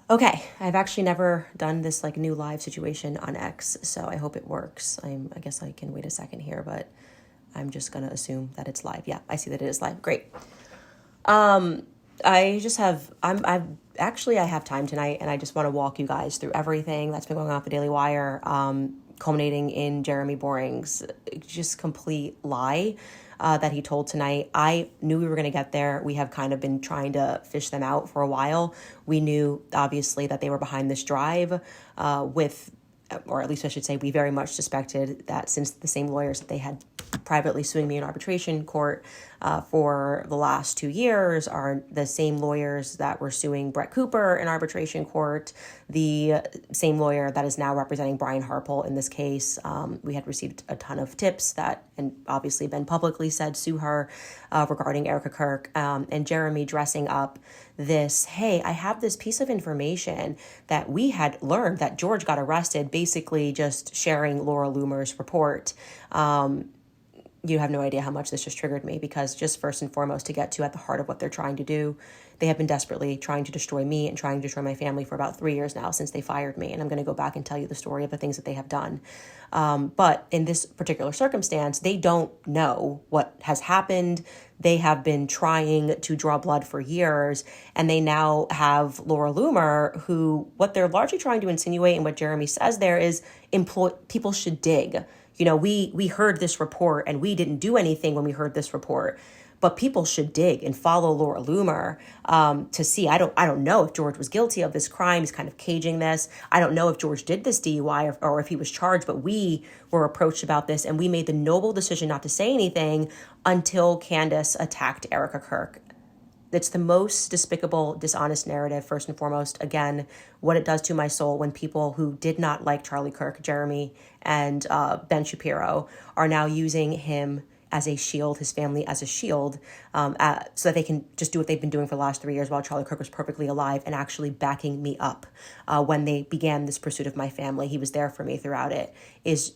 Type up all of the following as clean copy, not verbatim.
Okay, I've actually never done this like new live situation on X, so I hope it works. I guess I can wait a second here, but I'm just gonna assume that it's live. Yeah, I see that it is live. Great. I just have I have time tonight, and I just want to walk you guys through everything that's been going on at the Daily Wire, culminating in Jeremy Boring's just complete lie that he told tonight. I knew we were going to get there. We have kind of been trying to fish them out for a while. We knew, obviously, that they were behind this drive or at least I should say, we very much suspected that since the same lawyers that they had privately suing me in arbitration court for the last 2 years are the same lawyers that were suing Brett Cooper in arbitration court, the same lawyer that is now representing Brian Harpel in this case. We had received a ton of tips that, and obviously been publicly said, sue her regarding Erica Kirk, and Jeremy dressing up this, hey, I have this piece of information that we had learned that George got arrested, basically just sharing Laura Loomer's report. You have no idea how much this just triggered me, because just first and foremost, to get to at the heart of what they're trying to do, they have been desperately trying to destroy me and trying to destroy my family for about 3 years now since they fired me. And I'm going to go back and tell you the story of the things that they have done. But in this particular circumstance, they don't know what has happened. They have been trying to draw blood for years, and they now have Laura Loomer, who, what they're largely trying to insinuate and what Jeremy says there is people should dig. You know, we heard this report and we didn't do anything when we heard this report, but people should dig and follow Laura Loomer to see. I don't know if George was guilty of this crime. He's kind of caging this. I don't know if George did this DUI or if he was charged, but we were approached about this, and we made the noble decision not to say anything until Candace attacked Erica Kirk. It's the most despicable, dishonest narrative, first and foremost. Again, what it does to my soul when people who did not like Charlie Kirk, Jeremy, and Ben Shapiro are now using him as a shield, his family as a shield, so that they can just do what they've been doing for the last 3 years while Charlie Kirk was perfectly alive and actually backing me up. When they began this pursuit of my family, he was there for me throughout it.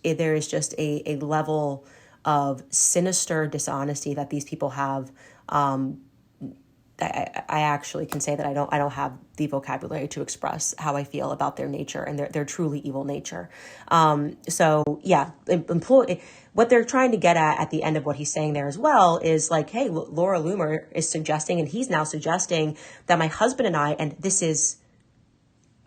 There is just a level of sinister dishonesty that these people have. I actually can say that I don't have the vocabulary to express how I feel about their nature and their truly evil nature. So yeah, what they're trying to get at the end of what he's saying there as well is like, hey, Laura Loomer is suggesting, and he's now suggesting, that my husband and I, and this is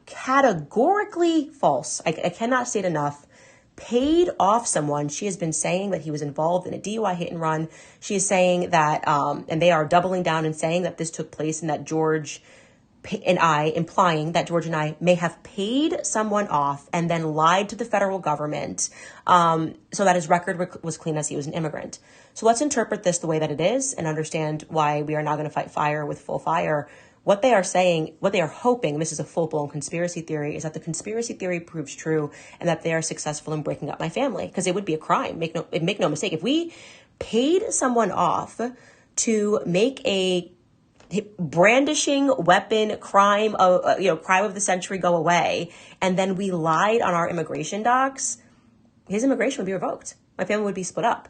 categorically false, I cannot say it enough, paid off someone. She has been saying that he was involved in a DUI hit and run. She is saying that, and they are doubling down and saying that this took place and that George and I, implying that George and I may have paid someone off and then lied to the federal government so that his record was clean as he was an immigrant. So let's interpret this the way that it is and understand why we are now going to fight fire with full fire. What they are saying, what they are hoping, this is a full-blown conspiracy theory, is that the conspiracy theory proves true and that they are successful in breaking up my family, because it would be a crime. Make no mistake. If we paid someone off to make a brandishing weapon crime of the century go away, and then we lied on our immigration docs, his immigration would be revoked. My family would be split up.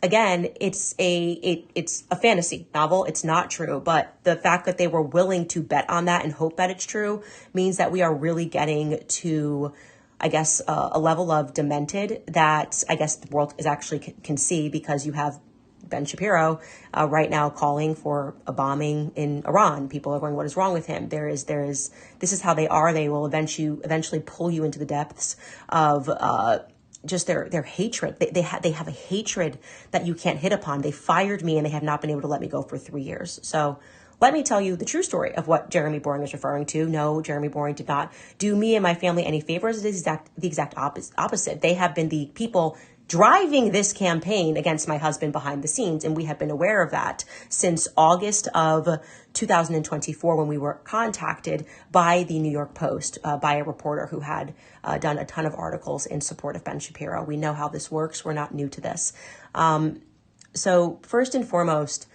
Again, it's a fantasy novel. It's not true. But the fact that they were willing to bet on that and hope that it's true means that we are really getting to, I guess, a level of demented that I guess the world is actually can see, because you have Ben Shapiro right now calling for a bombing in Iran. People are going, what is wrong with him? This is how they are. They will eventually pull you into the depths of just their hatred. They have a hatred that you can't hit upon. They fired me and they have not been able to let me go for 3 years. So let me tell you the true story of what Jeremy Boring is referring to. No, Jeremy Boring did not do me and my family any favors. It is the exact opposite. They have been the people driving this campaign against my husband behind the scenes, and we have been aware of that since August of 2024, when we were contacted by the New York Post, by a reporter who had done a ton of articles in support of Ben Shapiro. We know how this works. We're not new to this. So first and foremost,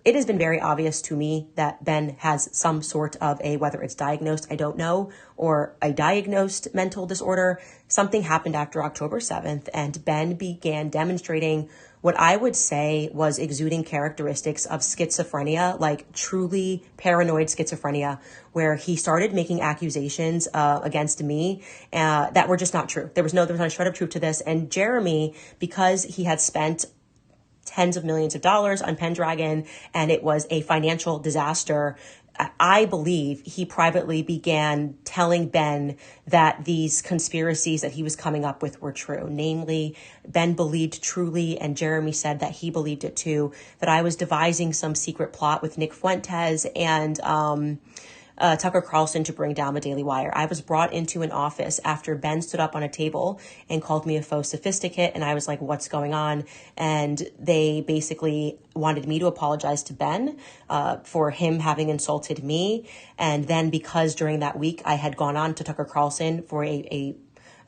it has been very obvious to me that Ben has some sort of whether it's diagnosed, I don't know, or a diagnosed mental disorder. Something happened after October 7th, and Ben began demonstrating what I would say was exuding characteristics of schizophrenia, like truly paranoid schizophrenia, where he started making accusations against me that were just not true. There was not a shred of truth to this. And Jeremy, because he had spent tens of millions of dollars on Pendragon and it was a financial disaster, I believe he privately began telling Ben that these conspiracies that he was coming up with were true. Namely, Ben believed truly, and Jeremy said that he believed it too, that I was devising some secret plot with Nick Fuentes and Tucker Carlson to bring down the Daily Wire. I was brought into an office after Ben stood up on a table and called me a faux sophisticate. And I was like, what's going on? And they basically wanted me to apologize to Ben for him having insulted me. And then because during that week I had gone on to Tucker Carlson for an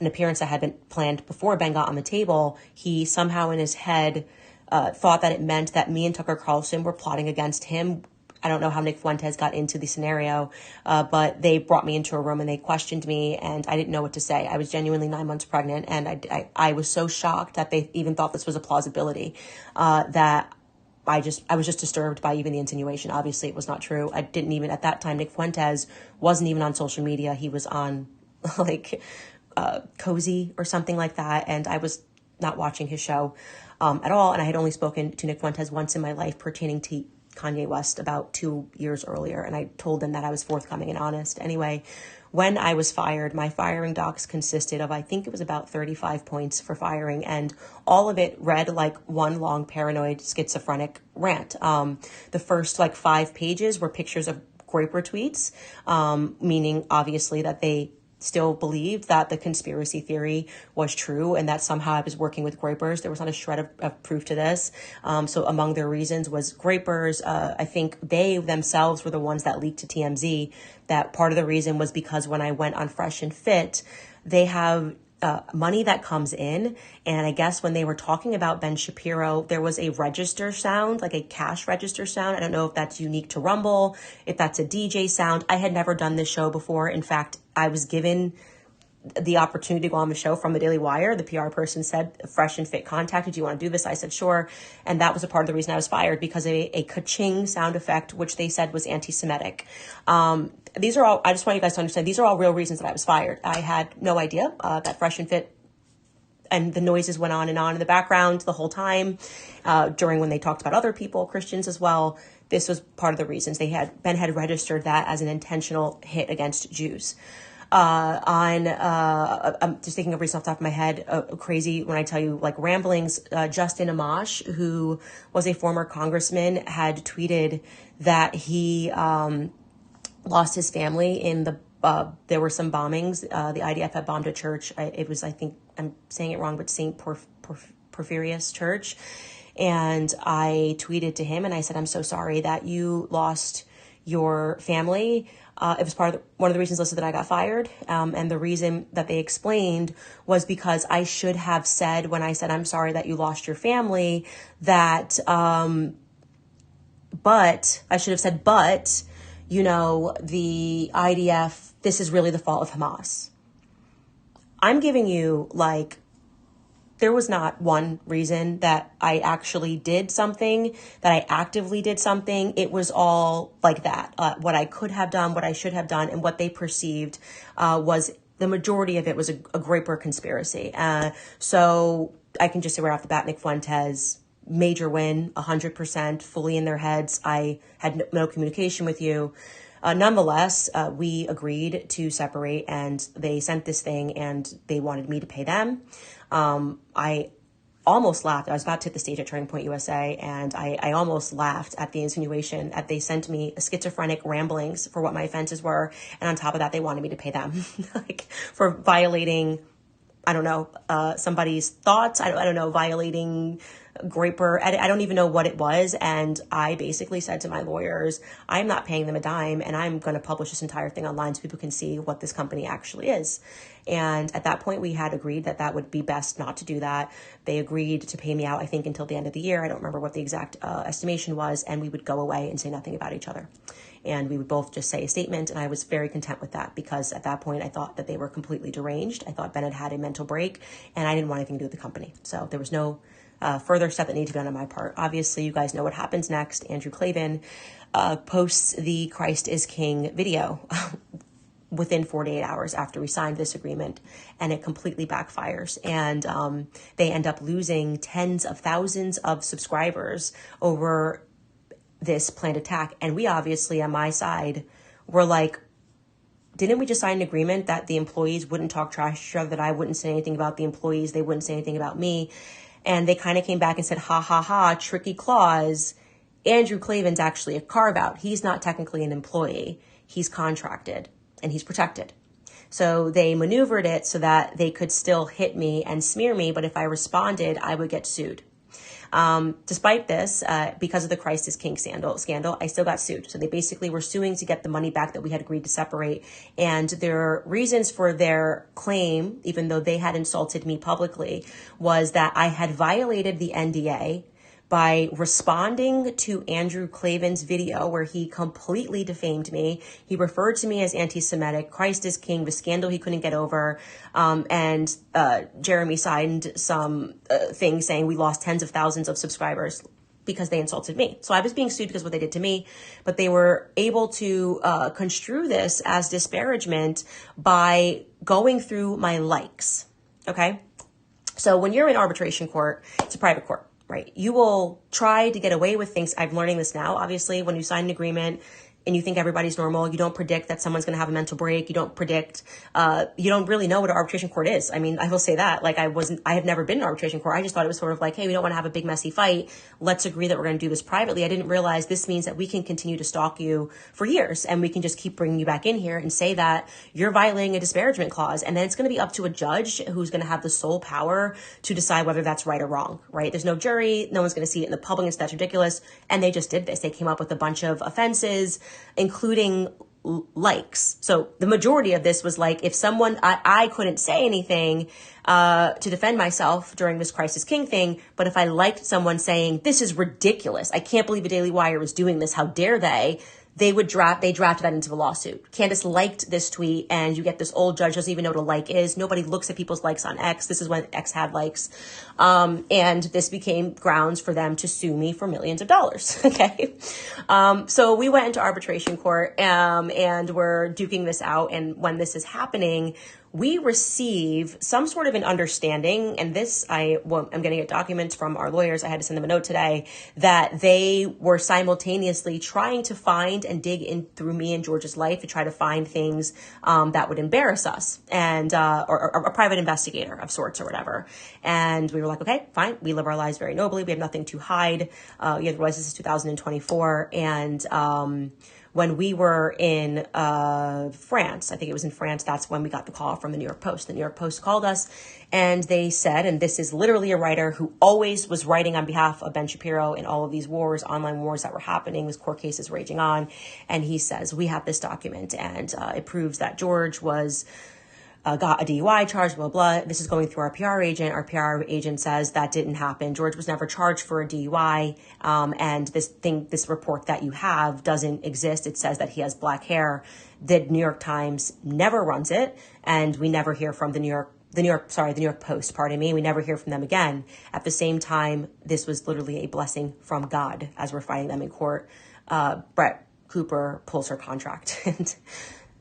appearance that had been planned before Ben got on the table, he somehow in his head thought that it meant that me and Tucker Carlson were plotting against him. I don't know how Nick Fuentes got into the scenario, but they brought me into a room and they questioned me and I didn't know what to say. I was genuinely 9 months pregnant and I was so shocked that they even thought this was a plausibility that I was just disturbed by even the insinuation. Obviously, it was not true. I didn't even, at that time, Nick Fuentes wasn't even on social media. He was on like Cozy or something like that. And I was not watching his show at all. And I had only spoken to Nick Fuentes once in my life pertaining to Kanye West about 2 years earlier. And I told them that I was forthcoming and honest. Anyway, when I was fired, my firing docs consisted of, I think it was about 35 points for firing. And all of it read like one long paranoid schizophrenic rant. The first like 5 pages were pictures of Groyper tweets, meaning obviously that they still believed that the conspiracy theory was true and that somehow I was working with Groypers. There was not a shred of proof to this. So among their reasons was Groypers. I think they themselves were the ones that leaked to TMZ that part of the reason was because when I went on Fresh and Fit, they have money that comes in. And I guess when they were talking about Ben Shapiro, there was a register sound, like a cash register sound. I don't know if that's unique to Rumble, if that's a DJ sound. I had never done this show before. In fact, I was given the opportunity to go on the show from the Daily Wire. The PR person said, Fresh and Fit contacted, do you want to do this? I said, sure. And that was a part of the reason I was fired, because a ka-ching sound effect, which they said was anti-Semitic. These are all, I just want you guys to understand, these are all real reasons that I was fired. I had no idea that Fresh and Fit and the noises went on in the background the whole time during when they talked about other people, Christians as well. This was part of the reasons. Ben had registered that as an intentional hit against Jews. I'm just thinking of recent off the top of my head, crazy when I tell you like ramblings, Justin Amash, who was a former congressman, had tweeted that he lost his family in there were some bombings. The IDF had bombed a church. It was, I think, I'm saying it wrong, but St. Porphyrius Church. And I tweeted to him and I said, I'm so sorry that you lost your family. It was one of the reasons listed that I got fired. And the reason that they explained was because I should have said, when I said, I'm sorry that you lost your family, that, but I should have said, but, you know, the IDF, this is really the fault of Hamas. I'm giving you like, there was not one reason that I actually did something, that I actively did something. It was all like that. What I could have done, what I should have done, and what they perceived was the majority of it was a Groyper conspiracy. So I can just say right off the bat, Nick Fuentes, major win, 100%, fully in their heads. I had no communication with you. Nonetheless, we agreed to separate and they sent this thing and they wanted me to pay them. I almost laughed. I was about to hit the stage at Turning Point USA and I almost laughed at the insinuation that they sent me schizophrenic ramblings for what my offenses were. And on top of that, they wanted me to pay them like for violating, I don't know, somebody's thoughts. I don't know, violating Groyper. I don't even know what it was. And I basically said to my lawyers, I'm not paying them a dime and I'm going to publish this entire thing online so people can see what this company actually is. And at that point, we had agreed that that would be best not to do that. They agreed to pay me out, I think, until the end of the year. I don't remember what the exact estimation was. And we would go away and say nothing about each other. And we would both just say a statement. And I was very content with that because at that point, I thought that they were completely deranged. I thought Ben had had a mental break and I didn't want anything to do with the company. So there was no further step that needs to be done on my part. Obviously, you guys know what happens next. Andrew Clavin posts the Christ is King video within 48 hours after we signed this agreement, and it completely backfires. And they end up losing tens of thousands of subscribers over this planned attack. And we obviously, on my side, were like, didn't we just sign an agreement that the employees wouldn't talk trash to each other, that I wouldn't say anything about the employees, they wouldn't say anything about me? And they kind of came back and said, ha, ha, ha, tricky clause. Andrew Clavin's actually a carve-out. He's not technically an employee. He's contracted and he's protected. So they maneuvered it so that they could still hit me and smear me, but if I responded, I would get sued. Despite this, because of the Christ is King scandal, I still got sued. So they basically were suing to get the money back that we had agreed to separate. And their reasons for their claim, even though they had insulted me publicly, was that I had violated the NDA by responding to Andrew Clavin's video where he completely defamed me. He referred to me as anti-Semitic, Christ is King, the scandal he couldn't get over. And Jeremy signed some thing saying we lost tens of thousands of subscribers because they insulted me. So I was being sued because of what they did to me, but they were able to construe this as disparagement by going through my likes, okay? So when you're in arbitration court, it's a private court. Right. You will try to get away with things. I'm learning this now. Obviously, when you sign an agreement and you think everybody's normal, you don't predict that someone's going to have a mental break. You don't predict, you don't really know what an arbitration court is. I mean, I will say that, like, I have never been in arbitration court. I just thought it was sort of like, hey, we don't want to have a big messy fight. Let's agree that we're going to do this privately. I didn't realize this means that we can continue to stalk you for years and we can just keep bringing you back in here and say that you're violating a disparagement clause. And then it's going to be up to a judge who's going to have the sole power to decide whether that's right or wrong, right? There's no jury. No one's going to see it in the public. That's ridiculous. And they just did this. They came up with a bunch of offenses, including likes. So the majority of this was like, if someone, I couldn't say anything to defend myself during this Crisis King thing, but if I liked someone saying, this is ridiculous, I can't believe the Daily Wire is doing this, how dare they drafted that into the lawsuit. Candace liked this tweet, and you get this old judge doesn't even know what a like is. Nobody looks at people's likes on X. This is when X had likes. And this became grounds for them to sue me for millions of dollars. Okay. So we went into arbitration court, and we're duking this out. And when this is happening, we receive some sort of an understanding, and this, I'm going to get documents from our lawyers. I had to send them a note today that they were simultaneously trying to find and dig in through me and George's life to try to find things that would embarrass us, and or a private investigator of sorts or whatever. And we were like, okay, fine. We live our lives very nobly. We have nothing to hide. You realize this is 2024, and when we were in France, I think it was in France, that's when we got the call from the New York Post. The New York Post called us and they said, and this is literally a writer who always was writing on behalf of Ben Shapiro in all of these wars, online wars that were happening, with court cases raging on. And he says, we have this document and it proves that George was got a DUI charge, blah, blah. This is going through our PR agent. Our PR agent says that didn't happen. George was never charged for a DUI. And this report that you have doesn't exist. It says that he has black hair. The New York Times never runs it. And we never hear from the New York Post, pardon me. We never hear from them again. At the same time, this was literally a blessing from God as we're fighting them in court. Brett Cooper pulls her contract and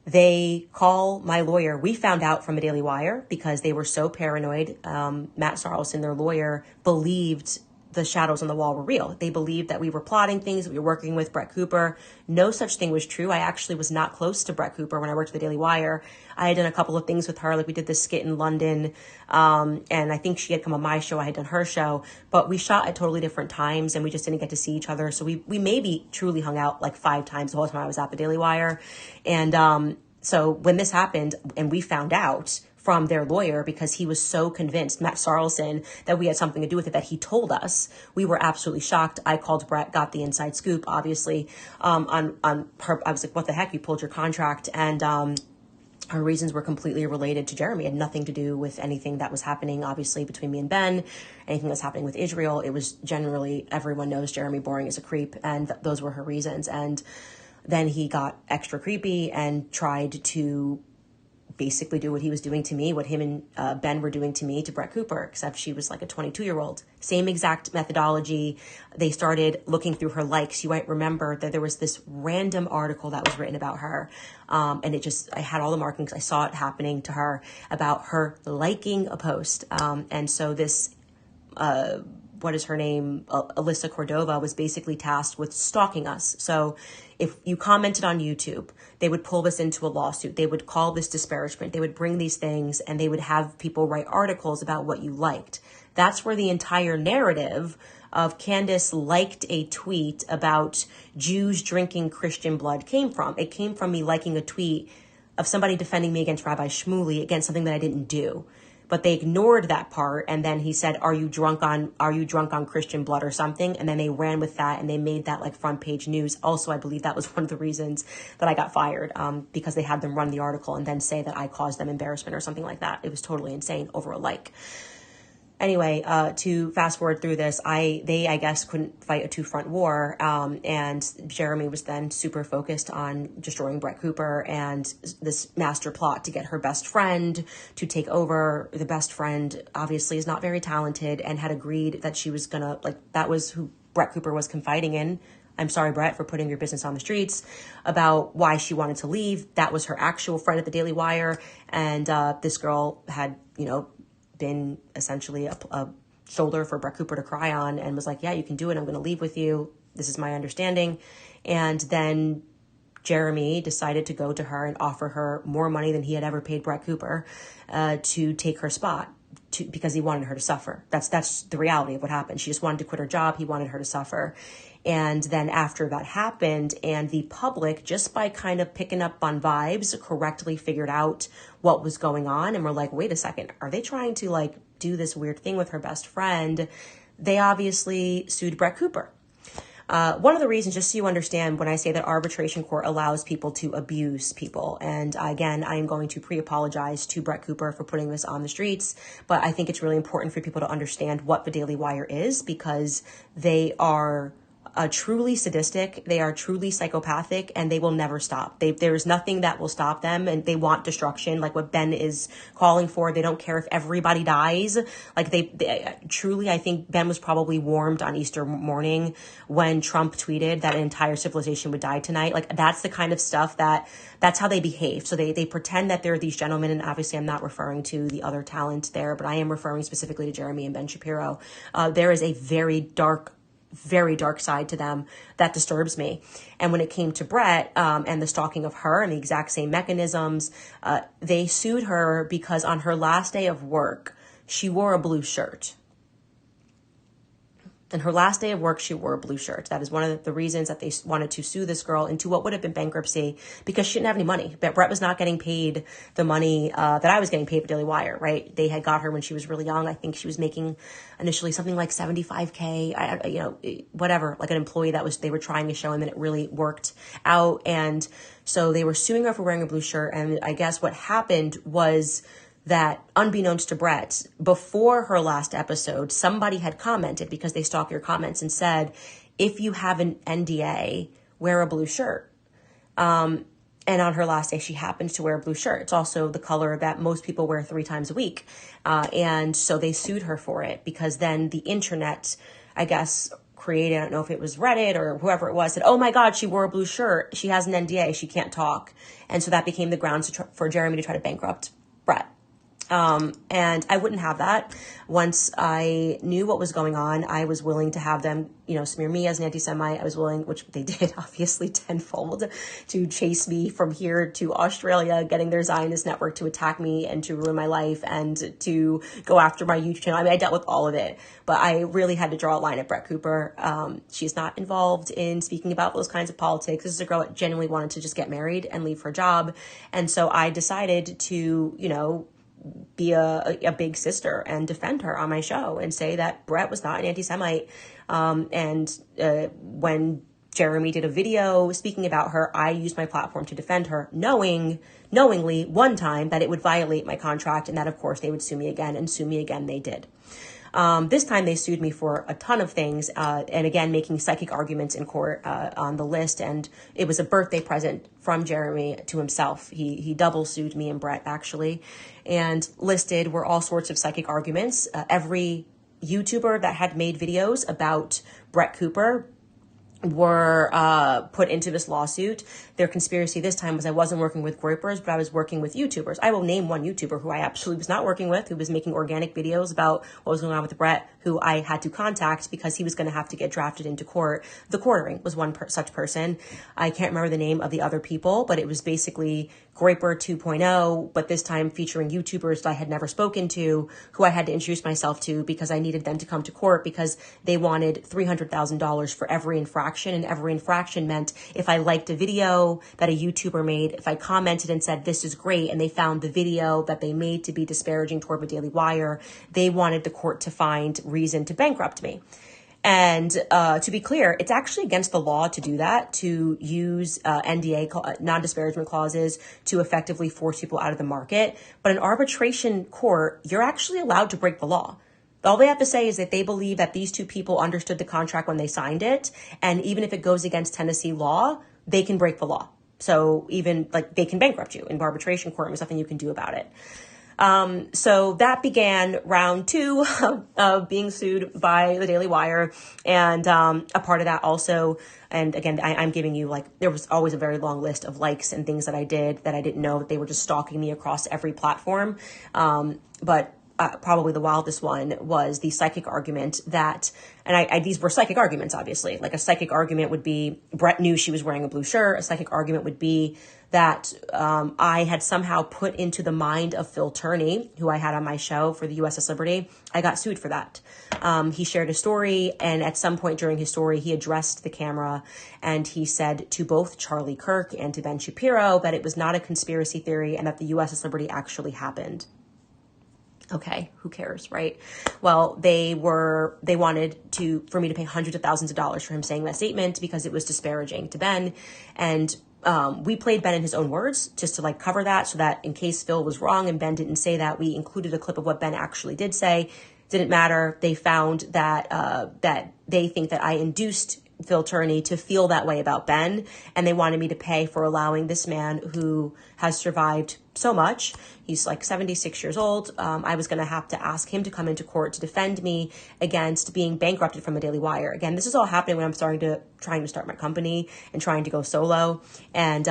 they call my lawyer. We found out from a Daily Wire because they were so paranoid. Matt Sarlson, their lawyer, believed the shadows on the wall were real. They believed that we were plotting things, that we were working with Brett Cooper. No such thing was true. I actually was not close to Brett Cooper when I worked for the Daily Wire. I had done a couple of things with her, like we did this skit in London, and I think she had come on my show, I had done her show, but we shot at totally different times and we just didn't get to see each other. So we maybe truly hung out like 5 times the whole time I was at the Daily Wire. And so when this happened and we found out from their lawyer, because he was so convinced, Matt Sarlson, that we had something to do with it, that he told us, we were absolutely shocked. I called Brett, got the inside scoop, obviously, on her. I was like, what the heck? You pulled your contract. And her reasons were completely related to Jeremy. It had nothing to do with anything that was happening, obviously, between me and Ben, anything that's happening with Israel. It was generally, everyone knows Jeremy Boring is a creep, and those were her reasons. And then he got extra creepy and tried to basically do what he was doing to me, what him and Ben were doing to me, to Brett Cooper, except she was like a 22-year-old. Same exact methodology. They started looking through her likes. You might remember that there was this random article that was written about her. And I had all the markings. I saw it happening to her about her liking a post. And so this, what is her name? Alyssa Cordova was basically tasked with stalking us. So if you commented on YouTube, they would pull this into a lawsuit. They would call this disparagement. They would bring these things and they would have people write articles about what you liked. That's where the entire narrative of Candace liked a tweet about Jews drinking Christian blood came from. It came from me liking a tweet of somebody defending me against Rabbi Shmuley, against something that I didn't do. But they ignored that part, and then he said, are you drunk on Christian blood or something? And then they ran with that, and they made that like front page news. Also, I believe that was one of the reasons that I got fired, because they had them run the article and then say that I caused them embarrassment or something like that. It was totally insane over a like. Anyway, to fast forward through this, they I guess couldn't fight a two-front war, and Jeremy was then super focused on destroying Brett Cooper and this master plot to get her best friend to take over. The best friend obviously is not very talented and had agreed that she was gonna, like, that was who Brett Cooper was confiding in. I'm sorry, Brett, for putting your business on the streets, about why she wanted to leave. That was her actual friend at the Daily Wire, and this girl had, been essentially a shoulder for Brett Cooper to cry on, and was like, yeah, you can do it. I'm going to leave with you. This is my understanding. And then Jeremy decided to go to her and offer her more money than he had ever paid Brett Cooper to take her spot, because he wanted her to suffer. That's the reality of what happened. She just wanted to quit her job. He wanted her to suffer. And then after that happened, and the public, just by kind of picking up on vibes, correctly figured out what was going on, and were like, wait a second, are they trying to like do this weird thing with her best friend? They obviously sued Brett Cooper. One of the reasons, just so you understand, when I say that arbitration court allows people to abuse people, and again, I am going to pre-apologize to Brett Cooper for putting this on the streets, but I think it's really important for people to understand what the Daily Wire is, because they are truly sadistic, they are truly psychopathic, and they will never stop. There is nothing that will stop them, and they want destruction, like what Ben is calling for. They don't care if everybody dies. Like they truly, I think Ben was probably warmed on Easter morning when Trump tweeted that an entire civilization would die tonight. Like that's the kind of stuff that's how they behave. So they pretend that they're these gentlemen, and obviously I'm not referring to the other talent there, but I am referring specifically to Jeremy and Ben Shapiro. There is a very dark side to them that disturbs me. And when it came to Brett and the stalking of her and the exact same mechanisms, they sued her because on her last day of work, she wore a blue shirt. And her last day of work, she wore a blue shirt. That is one of the reasons that they wanted to sue this girl into what would have been bankruptcy, because she didn't have any money. But Brett was not getting paid the money that I was getting paid for Daily Wire, right? They had got her when she was really young. I think she was making initially something like $75K, whatever, like an employee they were trying to show him, and it really worked out. And so they were suing her for wearing a blue shirt. And I guess what happened was that, unbeknownst to Brett, before her last episode, somebody had commented, because they stalk your comments, and said, if you have an NDA, wear a blue shirt. And on her last day, she happened to wear a blue shirt. It's also the color that most people wear 3 times a week. And so they sued her for it, because then the internet, I guess, created, I don't know if it was Reddit or whoever it was, said, oh my God, she wore a blue shirt. She has an NDA. She can't talk. And so that became the grounds for Jeremy to try to bankrupt Brett. And I wouldn't have that. Once I knew what was going on, I was willing to have them, smear me as an anti-Semite. I was willing, which they did obviously tenfold, to chase me from here to Australia, getting their Zionist network to attack me and to ruin my life and to go after my YouTube channel. I mean, I dealt with all of it, but I really had to draw a line at Brett Cooper. She's not involved in speaking about those kinds of politics. This is a girl that genuinely wanted to just get married and leave her job. And so I decided to, be a big sister and defend her on my show and say that Brett was not an anti-Semite. When Jeremy did a video speaking about her, I used my platform to defend her, knowingly one time that it would violate my contract, and that of course they would sue me again, and sue me again they did. This time they sued me for a ton of things, and again, making psychic arguments in court on the list. And it was a birthday present from Jeremy to himself. He double sued me and Brett, actually, and listed were all sorts of psychic arguments. Every YouTuber that had made videos about Brett Cooper were put into this lawsuit. Their conspiracy this time was I wasn't working with groypers, but I was working with YouTubers. I will name one YouTuber who I absolutely was not working with, who was making organic videos about what was going on with Brett, who I had to contact because he was going to have to get drafted into court. The Quartering was one such person. I can't remember the name of the other people, but it was basically Groyper 2.0, but this time featuring YouTubers that I had never spoken to, who I had to introduce myself to because I needed them to come to court because they wanted $300,000 for every infraction. And every infraction meant if I liked a video that a YouTuber made, if I commented and said, this is great, and they found the video that they made to be disparaging toward the Daily Wire, they wanted the court to find reason to bankrupt me. And to be clear, it's actually against the law to do that, to use NDA, non-disparagement clauses, to effectively force people out of the market. But in arbitration court, you're actually allowed to break the law. All they have to say is that they believe that these two people understood the contract when they signed it. And even if it goes against Tennessee law, they can break the law. So even like they can bankrupt you in arbitration court, and there's nothing you can do about it. So that began round 2 of being sued by the Daily Wire. And a part of that also, and again, I'm giving you like, there was always a very long list of likes and things that I did that I didn't know that they were just stalking me across every platform. But probably the wildest one was the psychic argument that, and these were psychic arguments, obviously. Like a psychic argument would be Brett knew she was wearing a blue shirt. A psychic argument would be that I had somehow put into the mind of Phil Turney, who I had on my show for the USS Liberty. I got sued for that. He shared a story, and at some point during his story, he addressed the camera, and he said to both Charlie Kirk and to Ben Shapiro that it was not a conspiracy theory and that the USS Liberty actually happened. Okay, who cares, right? Well, they wanted for me to pay hundreds of thousands of dollars for him saying that statement because it was disparaging to Ben. And we played Ben in his own words just to like cover that, so that in case Phil was wrong and Ben didn't say that, we included a clip of what Ben actually did say. Didn't matter. They found that that they think that I induced Phil Turney to feel that way about Ben, and they wanted me to pay for allowing this man who has survived so much. He's like 76 years old. I was going to have to ask him to come into court to defend me against being bankrupted from the Daily Wire. Again, this is all happening when I'm trying to start my company and trying to go solo. And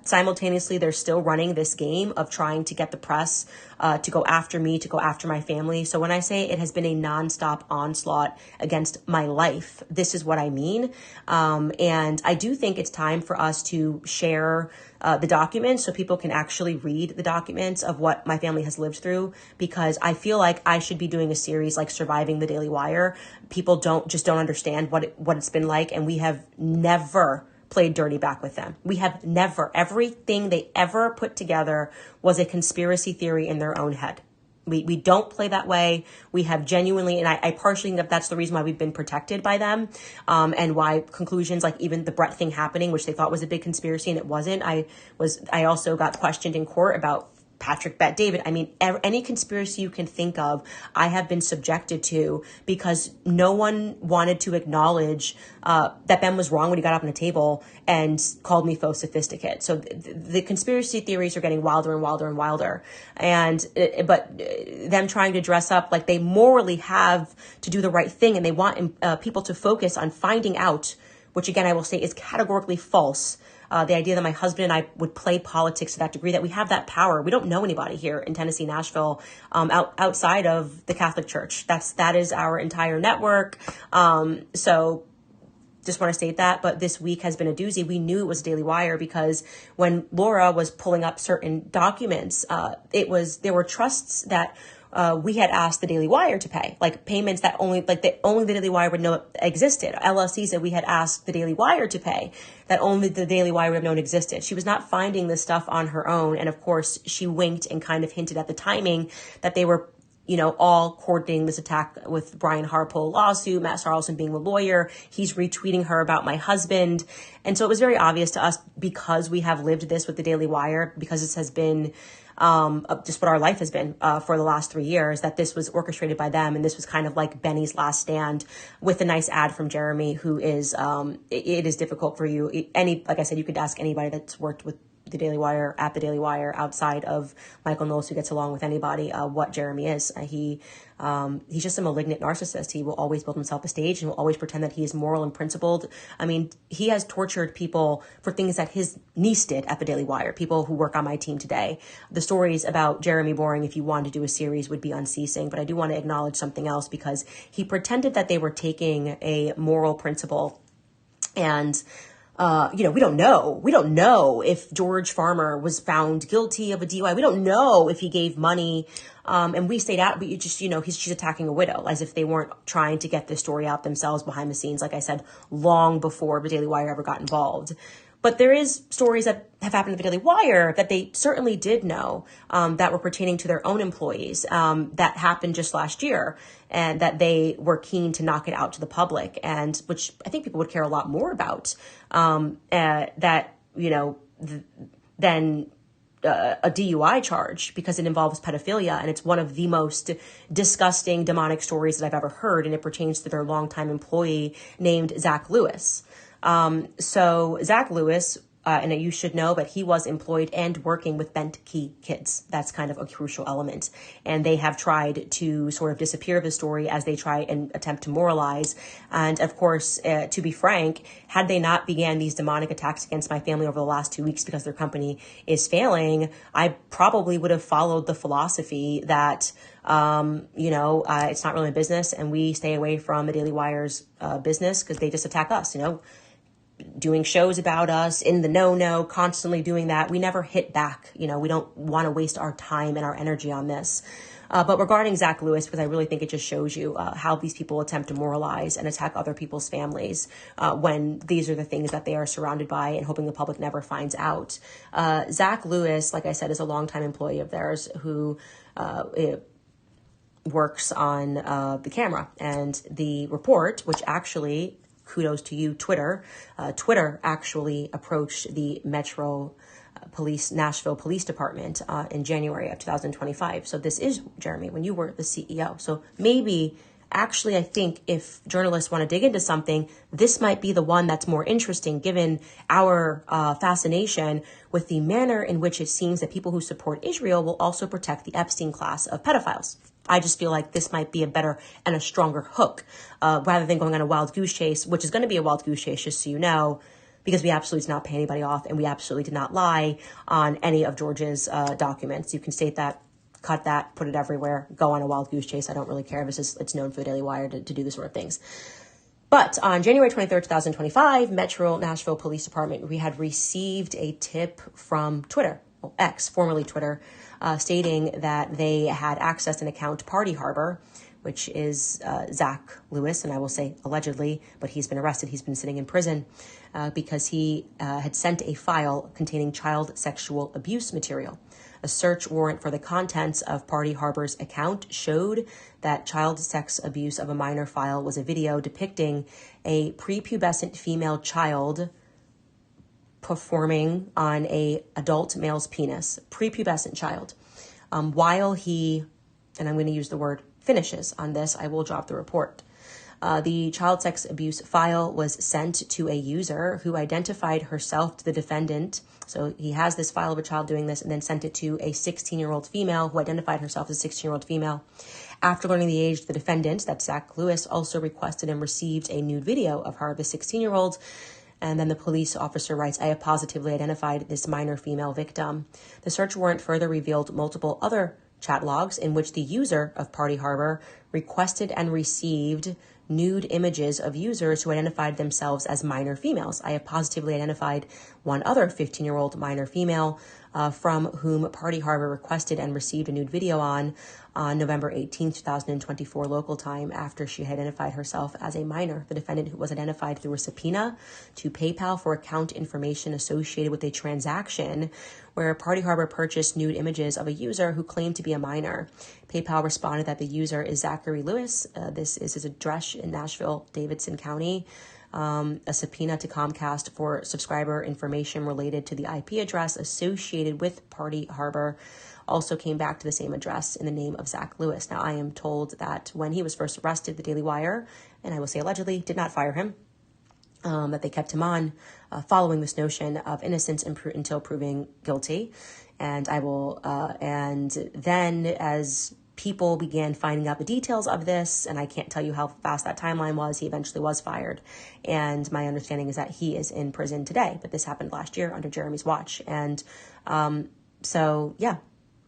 simultaneously, they're still running this game of trying to get the press to go after me, to go after my family. So when I say it has been a nonstop onslaught against my life, this is what I mean. And I do think it's time for us to share the documents so people can actually read the documents of what my family has lived through, because I feel like I should be doing a series like Surviving the Daily Wire. People don't understand what it's been like, and we have never played dirty back with them. We have never. Everything they ever put together was a conspiracy theory in their own head. We don't play that way. We have genuinely, and I partially think that's the reason why we've been protected by them, and why conclusions like even the Brett thing happening, which they thought was a big conspiracy and it wasn't. I also got questioned in court about Patrick Bet David. I mean, any conspiracy you can think of, I have been subjected to, because no one wanted to acknowledge that Ben was wrong when he got up on the table and called me faux sophisticate. So the conspiracy theories are getting wilder and wilder and wilder. But them trying to dress up like they morally have to do the right thing, and they want people to focus on finding out, which again, I will say is categorically false. The idea that my husband and I would play politics to that degree, that we have that power. We don't know anybody here in Tennessee, Nashville, outside of the Catholic Church. That is our entire network. So just want to state that. But this week has been a doozy. We knew it was Daily Wire because when Laura was pulling up certain documents, there were trusts that we had asked the Daily Wire to pay, like payments that only the Daily Wire would know existed. LLCs that we had asked the Daily Wire to pay that only the Daily Wire would have known existed. She was not finding this stuff on her own. And of course, she winked and kind of hinted at the timing that they were, all coordinating this attack with Brian Harpole lawsuit, Matt Sarlson being the lawyer. He's retweeting her about my husband. And so it was very obvious to us, because we have lived this with the Daily Wire, because this has been just what our life has been for the last 3 years, that this was orchestrated by them. And this was kind of like Benny's last stand, with a nice ad from Jeremy, who is, it is difficult for you. Like I said, you could ask anybody that's worked with the Daily Wire, at the Daily Wire, outside of Michael Knowles, who gets along with anybody, what Jeremy is. He's just a malignant narcissist. He will always build himself a stage and will always pretend that he is moral and principled. I mean, he has tortured people for things that his niece did at the Daily Wire, people who work on my team today. The stories about Jeremy Boring, if you wanted to do a series, would be unceasing. But I do want to acknowledge something else, because he pretended that they were taking a moral principle, and we don't know. We don't know if George Farmer was found guilty of a DUI. We don't know if he gave money. And we stayed out, but she's attacking a widow, as if they weren't trying to get this story out themselves behind the scenes, like I said, long before the Daily Wire ever got involved. But there is stories that have happened at the Daily Wire that they certainly did know, that were pertaining to their own employees, that happened just last year, and that they were keen to knock it out to the public, and which I think people would care a lot more about, than a DUI charge, because it involves pedophilia, and it's one of the most disgusting, demonic stories that I've ever heard, and it pertains to their longtime employee named Zach Lewis. So Zach Lewis, and you should know, but he was employed and working with Bent Key Kids. That's kind of a crucial element. And they have tried to sort of disappear the story as they try and attempt to moralize. And of course, to be frank, had they not began these demonic attacks against my family over the last 2 weeks because their company is failing, I probably would have followed the philosophy that it's not really a business, and we stay away from the Daily Wire's business, because they just attack us, doing shows about us in the no, constantly doing that. We never hit back. We don't want to waste our time and our energy on this. But regarding Zach Lewis, because I really think it just shows you how these people attempt to moralize and attack other people's families when these are the things that they are surrounded by, and hoping the public never finds out. Zach Lewis, like I said, is a longtime employee of theirs who works on the camera. And the report, which actually, kudos to you, Twitter. Twitter actually approached the Nashville Police Department in January of 2025. So this is, Jeremy, when you were the CEO. So maybe, actually, I think if journalists want to dig into something, this might be the one that's more interesting, given our fascination with the manner in which it seems that people who support Israel will also protect the Epstein class of pedophiles. I just feel like this might be a better and a stronger hook, rather than going on a wild goose chase, which is going to be a wild goose chase, just so you know, because we absolutely did not pay anybody off, and we absolutely did not lie on any of George's documents. You can state that, cut that, put it everywhere, go on a wild goose chase. I don't really care. It's known for the Daily Wire to do this sort of things. But on January 23rd, 2025, Metro Nashville Police Department, we had received a tip from Twitter, well, X, formerly Twitter, stating that they had accessed an account, Party Harbor, which is Zach Lewis, and I will say allegedly, but he's been arrested. He's been sitting in prison because he had sent a file containing child sexual abuse material. A search warrant for the contents of Party Harbor's account showed that child sex abuse of a minor file was a video depicting a prepubescent female child performing on a adult male's penis, prepubescent child. While he, and I'm going to use the word finishes on this, I will drop the report. The child sex abuse file was sent to a user who identified herself to the defendant. So he has this file of a child doing this, and then sent it to a 16-year-old female who identified herself as a 16-year-old female. After learning the age of the defendant, that's Zach Lewis, also requested and received a nude video of her, the 16-year-old. And then the police officer writes, I have positively identified this minor female victim. The search warrant further revealed multiple other chat logs in which the user of Party Harbor requested and received nude images of users who identified themselves as minor females. I have positively identified one other 15-year-old minor female from whom Party Harbor requested and received a nude video on November 18, 2024 local time, after she identified herself as a minor. The defendant, who was identified through a subpoena to PayPal for account information associated with a transaction where Party Harbor purchased nude images of a user who claimed to be a minor. PayPal responded that the user is Zachary Lewis. This is his address in Nashville, Davidson County. A subpoena to Comcast for subscriber information related to the IP address associated with Party Harbor also came back to the same address in the name of Zach Lewis. Now, I am told that when he was first arrested, the Daily Wire, and I will say allegedly, did not fire him, that they kept him on following this notion of innocence until proving guilty. And and then as people began finding out the details of this, and I can't tell you how fast that timeline was, he eventually was fired. And my understanding is that he is in prison today, but this happened last year under Jeremy's watch. And so, yeah,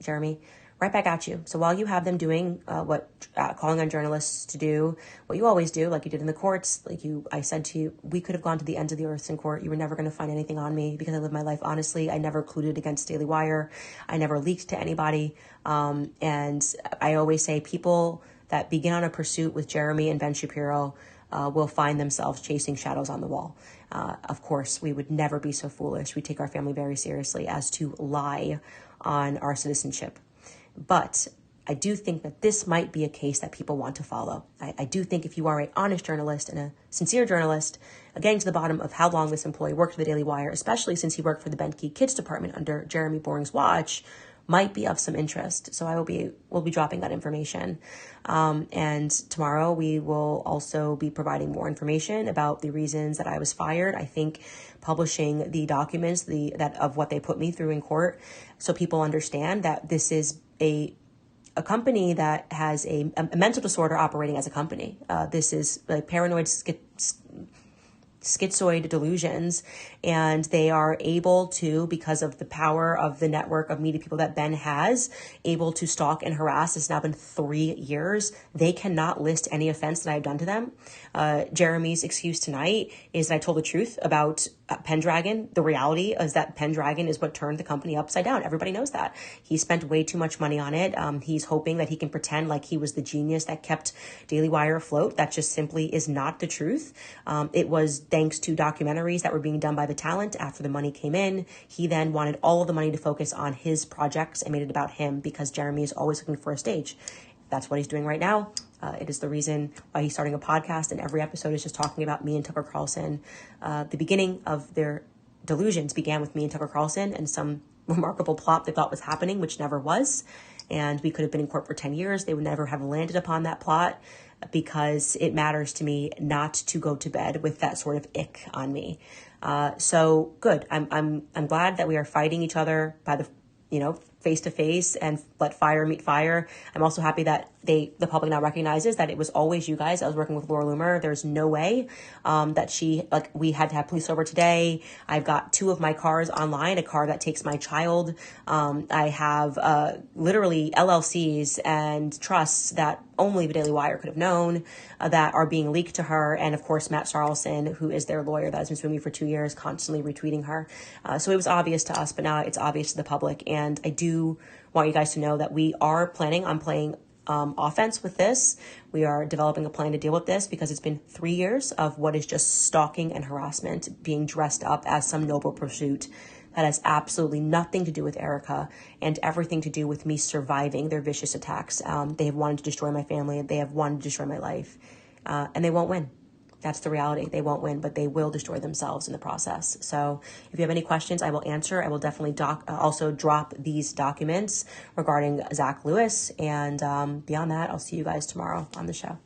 Jeremy, right back at you. So while you have them doing calling on journalists to do what you always do, like you did in the courts, I said to you, we could have gone to the ends of the earth in court. You were never going to find anything on me because I live my life honestly. I never colluded against Daily Wire. I never leaked to anybody. And I always say people that begin on a pursuit with Jeremy and Ben Shapiro will find themselves chasing shadows on the wall. Of course, we would never be so foolish. We take our family very seriously as to lie on our citizenship. But I do think that this might be a case that people want to follow. I do think if you are an honest journalist and a sincere journalist, getting to the bottom of how long this employee worked for the Daily Wire, especially since he worked for the Benke Kids Department under Jeremy Boring's watch, might be of some interest. So we'll be dropping that information. And tomorrow we will also be providing more information about the reasons that I was fired. I think publishing the documents of what they put me through in court, so people understand that this is a company that has a mental disorder operating as a company. This is like paranoid schizoid delusions, and they are able to, because of the power of the network of media people that Ben has, able to stalk and harass. It's now been 3 years. They cannot list any offense that I've done to them. Jeremy's excuse tonight is that I told the truth about Pendragon. The reality is that Pendragon is what turned the company upside down. Everybody knows that. He spent way too much money on it. He's hoping that he can pretend like he was the genius that kept Daily Wire afloat. That just simply is not the truth. It was thanks to documentaries that were being done by the talent after the money came in. He then wanted all of the money to focus on his projects and made it about him because Jeremy is always looking for a stage. That's what he's doing right now. It is the reason why he's starting a podcast, and every episode is just talking about me and Tucker Carlson. The beginning of their delusions began with me and Tucker Carlson and some remarkable plot they thought was happening, which never was. And we could have been in court for 10 years. They would never have landed upon that plot because it matters to me not to go to bed with that sort of ick on me. So good. I'm glad that we are fighting each other by the face to face and let fire meet fire. I'm also happy that the public now recognizes that it was always you guys. I was working with Laura Loomer. There's no way that we had to have police over today. I've got 2 of my cars online, a car that takes my child. I have literally LLCs and trusts that only the Daily Wire could have known that are being leaked to her. And of course, Matt Charlson, who is their lawyer that has been suing me for 2 years, constantly retweeting her. So it was obvious to us, but now it's obvious to the public. And I do want you guys to know that we are planning on playing offense with this. We are developing a plan to deal with this because it's been 3 years of what is just stalking and harassment being dressed up as some noble pursuit that has absolutely nothing to do with Erica and everything to do with me surviving their vicious attacks. They have wanted to destroy my family. They have wanted to destroy my life, and they won't win. That's the reality. They won't win, but they will destroy themselves in the process. So if you have any questions, I will answer. I will definitely also drop these documents regarding Zach Lewis. And beyond that, I'll see you guys tomorrow on the show.